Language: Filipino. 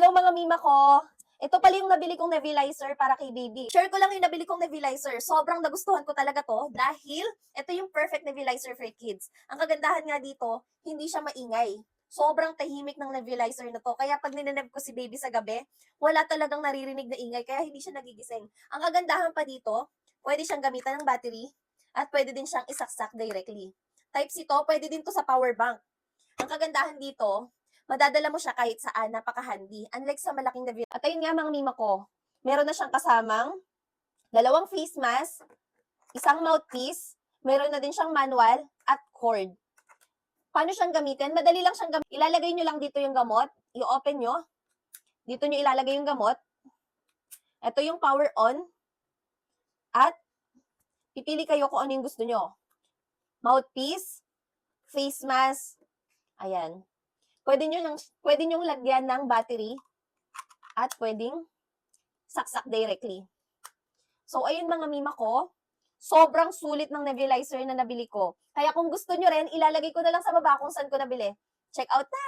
Hello mga mima ko! Ito pala yung nabili kong nebulizer para kay baby. Share ko lang yung nabili kong nebulizer. Sobrang nagustuhan ko talaga to dahil ito yung perfect nebulizer for kids. Ang kagandahan nga dito, hindi siya maingay. Sobrang tahimik ng nebulizer na to. Kaya pag ninaneb ko si baby sa gabi, wala talagang naririnig na ingay kaya hindi siya nagigising. Ang kagandahan pa dito, pwede siyang gamitan ng battery at pwede din siyang isaksak directly. Type C to, pwede din to sa power bank. Ang kagandahan dito, madadala mo siya kahit saan, napaka-handy. Unlike sa malaking na At ayun nga mga mima ko, meron na siyang kasamang 2 face mask, isang mouthpiece, meron na din siyang manual at cord. Paano siyang gamitin? Madali lang siyang gamitin. Ilalagay nyo lang dito yung gamot, i-open nyo, dito nyo ilalagay yung gamot, ito yung power on, at pipili kayo kung ano yung gusto nyo. Mouthpiece, face mask, ayan. Pwede nyo lagyan ng battery at pwedeng saksak directly. So, ayun mga mima ko, sobrang sulit ng nebulizer na nabili ko. Kaya kung gusto nyo rin, ilalagay ko na lang sa baba kung saan ko nabili. Check out na!